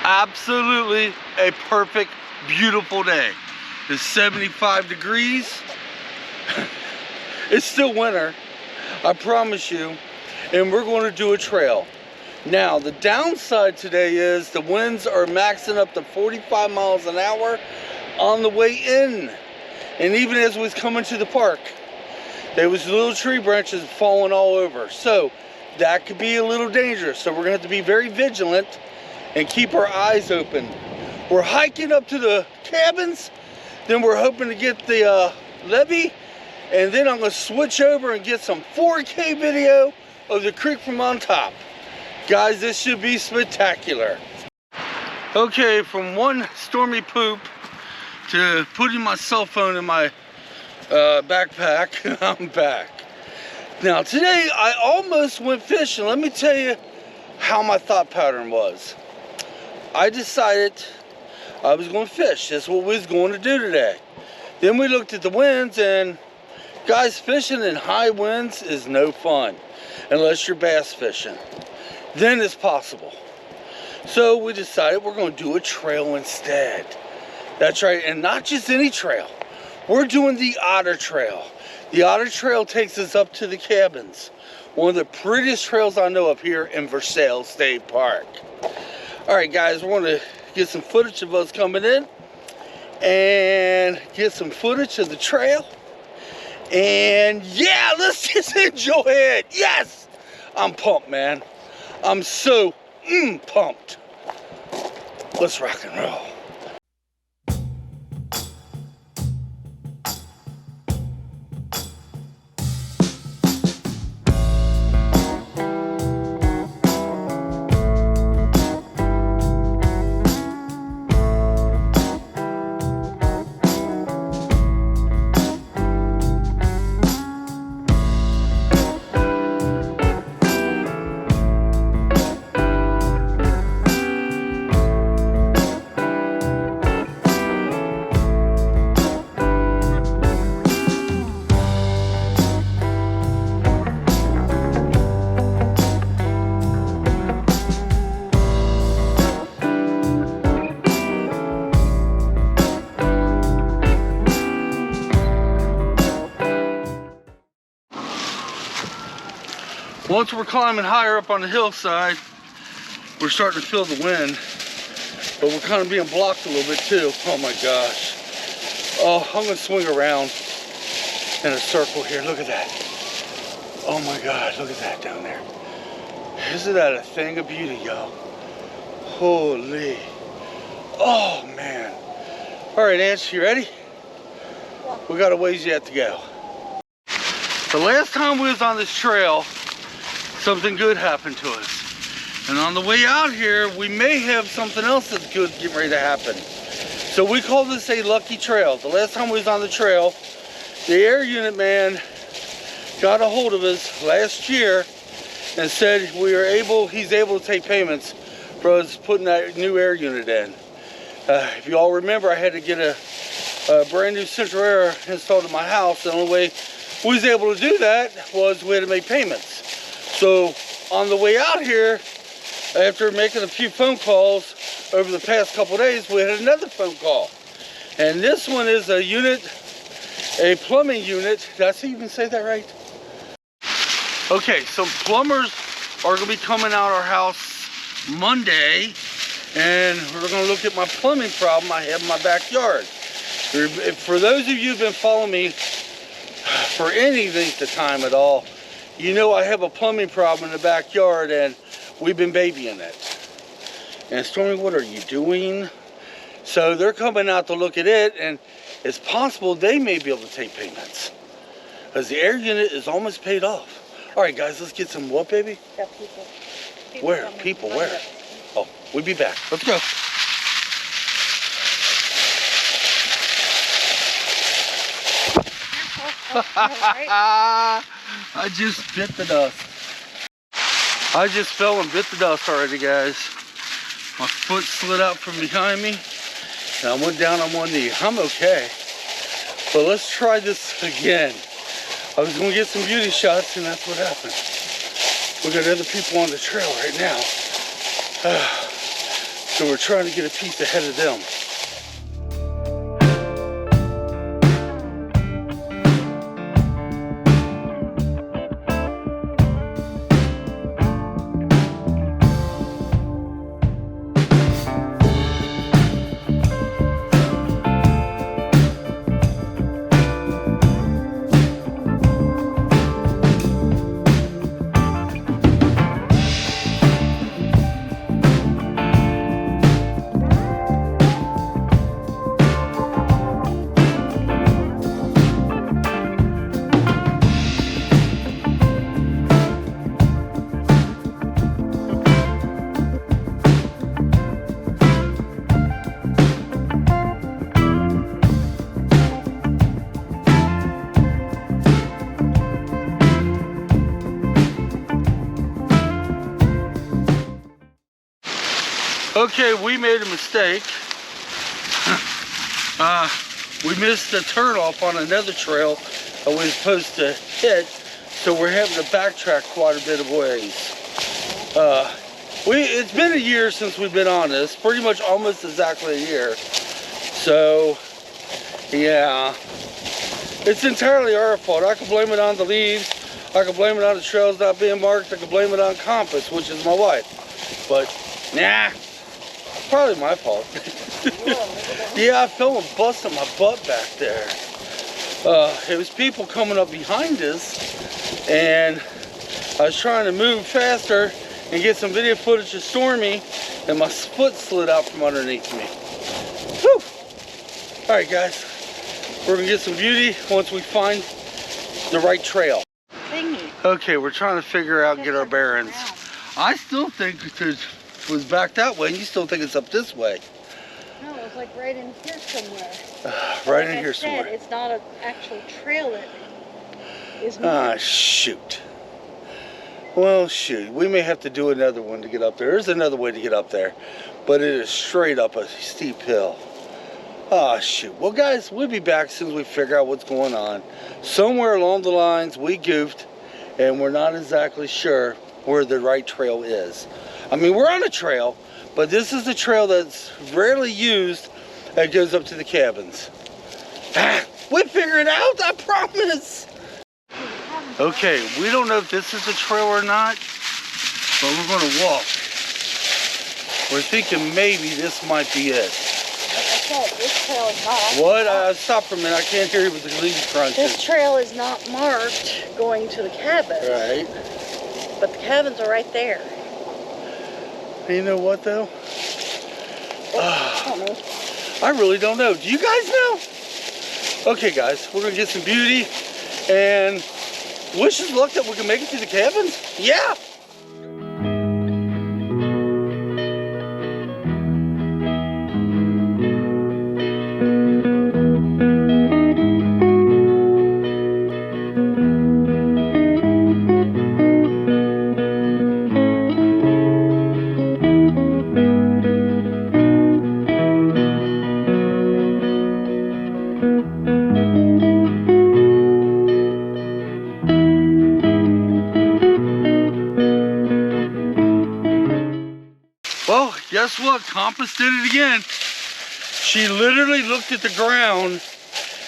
absolutely a perfect, beautiful day. It's 75 degrees. It's still winter, I promise you. And we're going to do a trail. Now, the downside today is the winds are maxing up to 45 miles an hour on the way in. And even as we was coming to the park, there was little tree branches falling all over. So that could be a little dangerous. So we're gonna have to be very vigilant and keep our eyes open. We're hiking up to the cabins, then we're hoping to get the levee, and then I'm gonna switch over and get some 4K video of the creek from on top. Guys, this should be spectacular. Okay, from one stormy poop to putting my cell phone in my backpack, I'm back. Now today I almost went fishing. Let me tell you how my thought pattern was. I decided I was going to fish. That's what we was going to do today. Then we looked at the winds, and guys, fishing in high winds is no fun unless you're bass fishing. Then it's possible. So we decided we're going to do a trail instead. That's right, and not just any trail. We're doing the Otter Trail. The Otter Trail takes us up to the cabins. One of the prettiest trails I know up here in Versailles State Park. All right, guys, we're going to get some footage of us coming in and get some footage of the trail. And yeah, let's just enjoy it. Yes, I'm pumped, man. I'm so pumped. Let's rock and roll. Once we're climbing higher up on the hillside, we're starting to feel the wind, but we're kind of being blocked a little bit too. Oh my gosh. Oh, I'm gonna swing around in a circle here. Look at that. Oh my God, look at that down there. Isn't that a thing of beauty, y'all? Holy. Oh man. All right, Ants, you ready? Yeah. We got a ways yet to go. The last time we was on this trail, something good happened to us. And on the way out here, we may have something else that's good getting ready to happen. So we call this a lucky trail. The last time we was on the trail, the air unit man got a hold of us last year and said he's able to take payments for us putting that new air unit in. If you all remember, I had to get a brand new central air installed in my house. The only way we was able to do that was we had to make payments. So on the way out here, after making a few phone calls over the past couple days, we had another phone call. And this one is a unit, a plumbing unit. Did I even say that right? Okay, so plumbers are gonna be coming out our house Monday, and we're gonna look at my plumbing problem I have in my backyard. For those of you who've been following me for any length of time at all, you know I have a plumbing problem in the backyard, and we've been babying it. And Stormy, what are you doing? So they're coming out to look at it, and it's possible they may be able to take payments, because the air unit is almost paid off. All right, guys, let's get some what, baby? Yeah, people. Where? People, where? Oh, we'll be back. Let's go. I just bit the dust. I just fell and bit the dust already, guys. My foot slid out from behind me, and I went down on one knee. I'm okay, but let's try this again. I was gonna get some beauty shots, and that's what happened. We got other people on the trail right now. So we're trying to get a piece ahead of them. Okay, we made a mistake. We missed the turnoff on another trail that we were supposed to hit, so we're having to backtrack quite a bit of ways. It's been a year since we've been on this, pretty much almost exactly a year. So, yeah, it's entirely our fault. I can blame it on the leaves, I can blame it on the trails not being marked, I can blame it on Compass, which is my wife. But, nah. Probably my fault. Yeah, I fell and busted my butt back there. It was people coming up behind us, and I was trying to move faster and get some video footage of Stormy, and my foot slid out from underneath me. Whew. All right, guys, we're gonna get some beauty once we find the right trail. Okay, we're trying to figure out, get our bearings. I still think it was back that way, and you still think it's up this way. No, it was like right in here somewhere. Right in here somewhere. It's not an actual trail that is moving. Ah, shoot. Well, shoot. We may have to do another one to get up there. There's another way to get up there, but it is straight up a steep hill. Ah, shoot. Well, guys, we'll be back as soon as we figure out what's going on. Somewhere along the lines, we goofed, and we're not exactly sure where the right trail is. I mean, we're on a trail, but this is a trail that's rarely used that goes up to the cabins. We figure it out, I promise. Okay, we don't know if this is a trail or not, but we're gonna walk. We're thinking maybe this might be it. Like I said, this trail is not. What? Stop for a minute, I can't hear you with the leaves crunching. This trail is not marked going to the cabin. Right. But the cabins are right there. You know what though? I really don't know. Do you guys know? Okay guys, we're gonna get some beauty and wish us luck that we can make it to the cabins. Yeah! Well, guess what? Compass did it again. She literally looked at the ground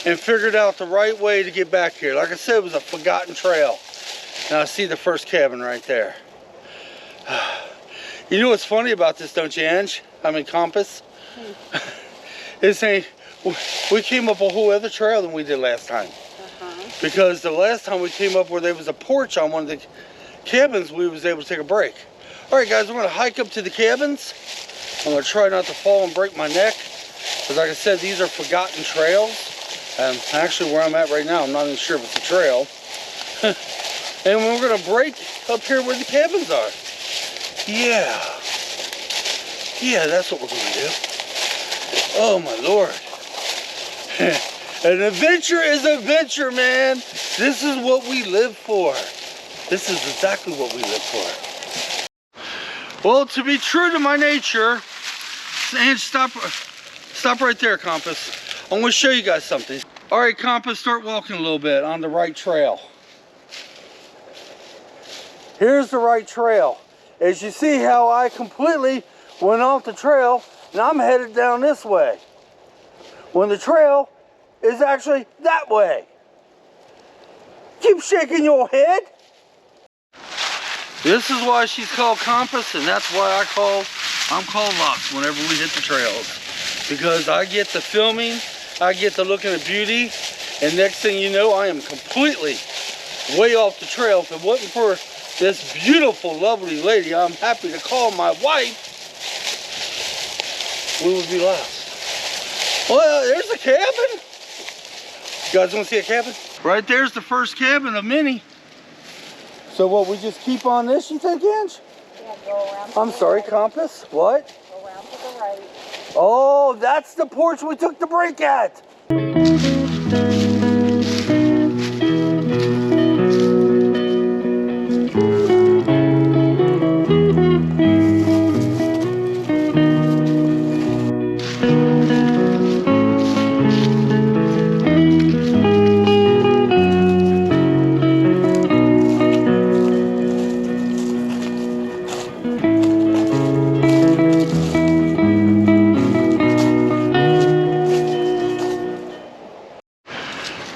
and figured out the right way to get back here. Like I said, it was a forgotten trail. Now I see the first cabin right there. You know what's funny about this, don't you, Ange? I mean, Compass? It's we came up a whole other trail than we did last time. Because the last time we came up where there was a porch on one of the cabins, we was able to take a break. All right, guys, we're gonna hike up to the cabins. I'm gonna try not to fall and break my neck. Because like I said, these are forgotten trails. And actually where I'm at right now, I'm not even sure if it's a trail. And we're gonna break up here where the cabins are. Yeah. Yeah, that's what we're gonna do. Oh my Lord. An adventure is a venture, man. This is what we live for. This is exactly what we live for. Well, to be true to my nature, and stop right there, Compass. I'm gonna show you guys something. All right, Compass, start walking a little bit on the right trail. Here's the right trail. As you see how I completely went off the trail, and I'm headed down this way, when the trail is actually that way. Keep shaking your head. This is why she's called Compass, and that's why I'm called Lux whenever we hit the trails. Because I get the filming, I get the looking at beauty, and next thing you know, I am completely way off the trail. If it wasn't for this beautiful, lovely lady I'm happy to call my wife, we would be lost. Well, there's a cabin. You guys want to see a cabin? Right there's the first cabin of many. So what, we just keep on this, you think, Ange? Yeah, go around. I'm sorry, right. Compass, what? Go around to the right. Oh, that's the porch we took the break at.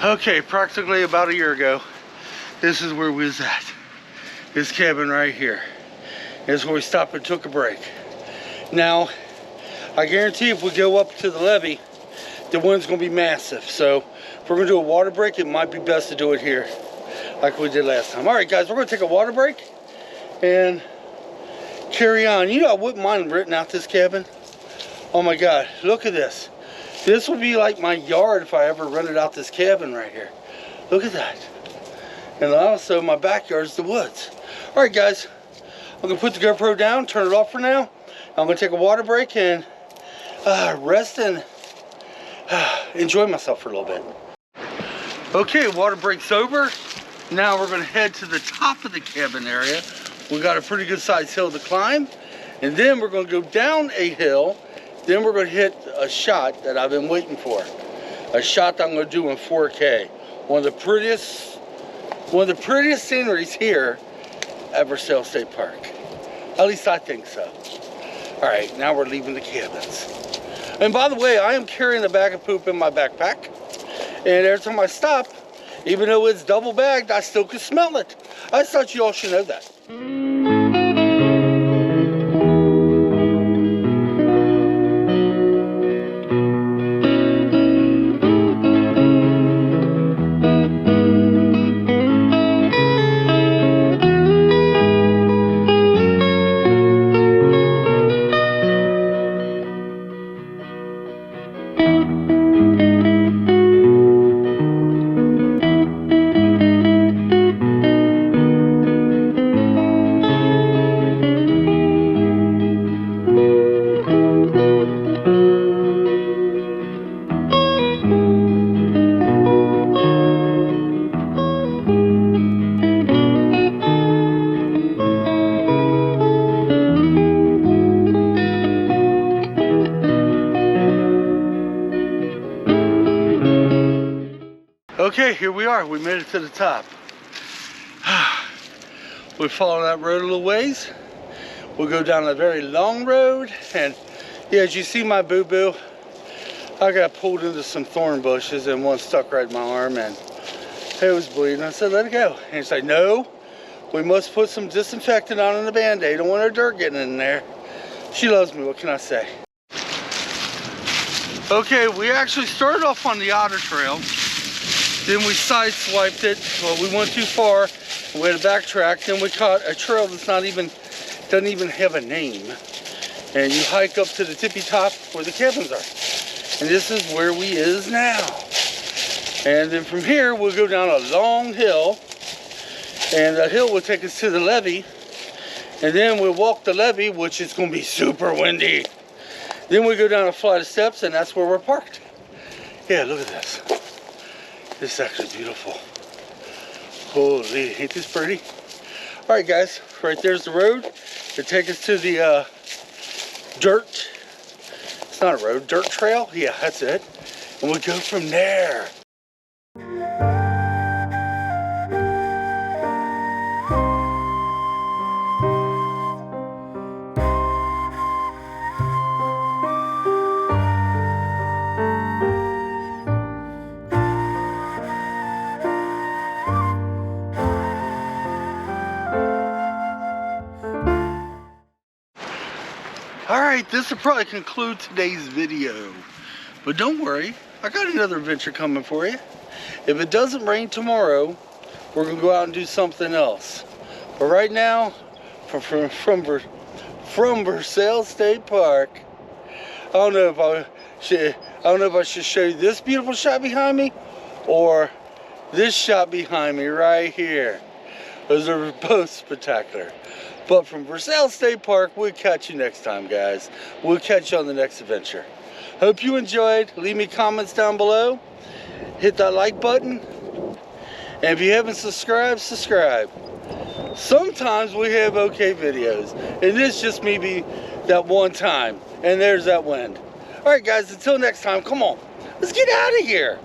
Okay, practically about a year ago, this is where we was at. This cabin right here. This is where we stopped and took a break. Now, I guarantee if we go up to the levee, the wind's gonna be massive. So if we're gonna do a water break, it might be best to do it here, like we did last time. All right, guys, we're gonna take a water break and carry on. You know, I wouldn't mind renting out this cabin. Oh my God, look at this. This would be like my yard if I ever rented out this cabin right here. Look at that. And also my backyard's the woods. All right, guys, I'm gonna put the GoPro down, turn it off for now. I'm gonna take a water break and rest and enjoy myself for a little bit. Okay, water break's over. Now we're gonna head to the top of the cabin area. We got a pretty good sized hill to climb. And then we're gonna go down a hill. Then we're gonna hit a shot that I've been waiting for. A shot that I'm gonna do in 4K. One of the prettiest sceneries here at Versailles State Park. At least I think so. All right, now we're leaving the cabins. And by the way, I am carrying a bag of poop in my backpack. And every time I stop, even though it's double bagged, I still can smell it. I thought you all should know that. Okay, here we are. We made it to the top. We follow that road a little ways. We'll go down a very long road. And yeah, as you see my boo-boo, I got pulled into some thorn bushes and one stuck right in my arm and it was bleeding. I said, let it go. And he's like, no, we must put some disinfectant on in the Band-Aid. Don't want our dirt getting in there. She loves me, what can I say? Okay, we actually started off on the Otter Trail. Then we sideswiped it. Well, we went too far. We had to backtrack. Then we caught a trail that's doesn't even have a name. And you hike up to the tippy top where the cabins are. And this is where we is now. And then from here, we'll go down a long hill. And that hill will take us to the levee. And then we'll walk the levee, which is going to be super windy. Then we go down a flight of steps, and that's where we're parked. Yeah, look at this. This is actually beautiful. Holy, ain't this pretty? All right, guys, right there's the road. It takes us to the dirt. It's not a road, dirt trail. Yeah, that's it. And we'll go from there. Alright, this will probably conclude today's video. But don't worry, I got another adventure coming for you. If it doesn't rain tomorrow, we're going to go out and do something else. But right now, from Versailles State Park, I don't know if I should show you this beautiful shot behind me or this shot behind me right here. Those are both spectacular. But from Versailles State Park, we'll catch you next time, guys. We'll catch you on the next adventure. Hope you enjoyed. Leave me comments down below. Hit that like button. And if you haven't subscribed, subscribe. Sometimes we have okay videos. And this just maybe that one time. And there's that wind. Alright guys, until next time, come on. Let's get out of here.